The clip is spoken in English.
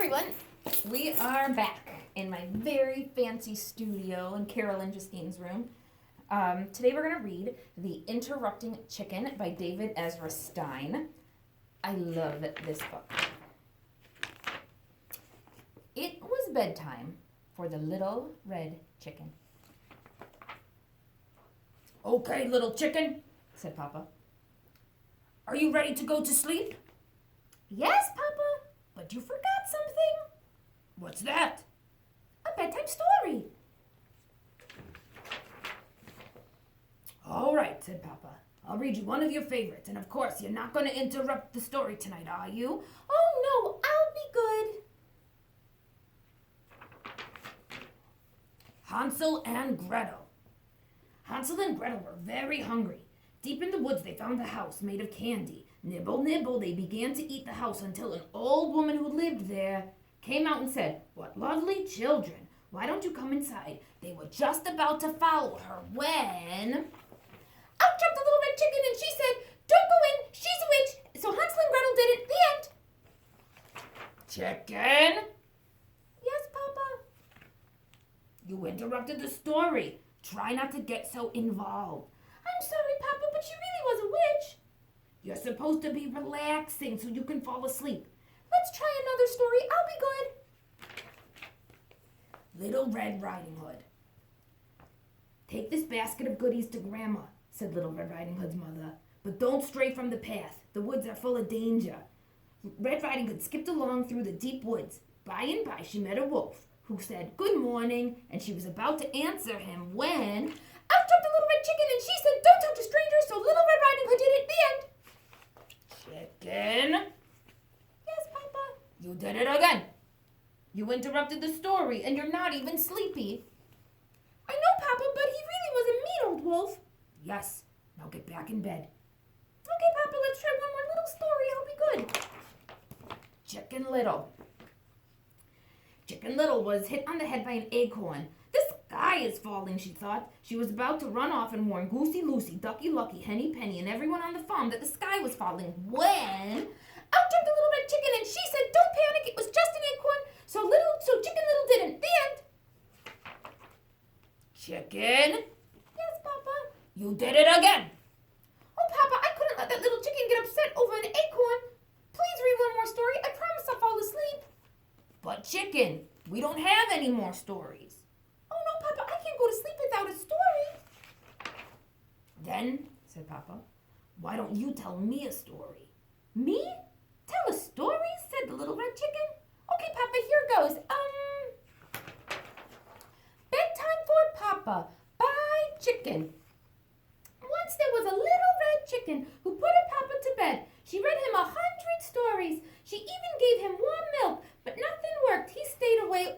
everyone. We are back in my very fancy studio in Carol and Justine's room. Today we're going to read The Interrupting Chicken by David Ezra Stein. I love this book. It was bedtime for the little red chicken. Okay, little chicken, said Papa. are you ready to go to sleep? Yes, Papa, but you forgot something. What's that? A bedtime story. All right, said Papa. I'll read you one of your favorites, and of course, you're not going to interrupt the story tonight, are you? Oh, no, I'll be good. Hansel and Gretel. Hansel and Gretel were very hungry. Deep in the woods, they found a house made of candy. Nibble, nibble, they began to eat the house until an old woman who lived there came out and said, "What lovely children! Why don't you come inside?" They were just about to follow her when... Out jumped the little red chicken and she said, "Don't go in, she's a witch." So Hansel and Gretel did it. The end. Chicken, Yes, Papa. you interrupted the story. Try not to get so involved. I'm sorry, Papa, but she really was a witch. You're supposed to be relaxing so you can fall asleep. Let's try another story. I'll be good. Little Red Riding Hood. Take this basket of goodies to Grandma, said Little Red Riding Hood's mother. But don't stray from the path. The woods are full of danger. Red Riding Hood skipped along through the deep woods. By and by, she met a wolf who said, "Good morning," and she was about to answer him when... Out jumped the little red chicken and she said, "Don't touch a stranger." So Little Red Riding Hood did it. The end. Chicken, Yes, Papa. you did it again. You interrupted the story, and you're not even sleepy. I know, Papa, but he really was a mean old wolf. Yes, now get back in bed. Okay, Papa, let's try one more little story. I'll be good. Chicken Little. Chicken Little was hit on the head by an acorn. The sky is falling, she thought. She was about to run off and warn Goosey Lucy, Ducky Lucky, Henny Penny, and everyone on the farm that the sky was falling when... Out jumped the little red chicken and she said, "Don't panic, it was just an acorn." So Chicken Little didn't. The end. Chicken, Yes, Papa. you did it again. Oh, Papa, I couldn't let that little chicken get upset over an acorn. Please read one more story. I promise I'll fall asleep. But Chicken, we don't have any more stories. Oh, no, Papa, I can't go to sleep without a story. Then, said Papa, why don't you tell me a story? Me? Tell a story? Said the little red chicken. Okay, Papa, here goes. Bedtime for Papa by Chicken. Once there was a little red chicken who put her Papa to bed. She read him 100 stories. She even gave him warm milk, but nothing worked. He stayed away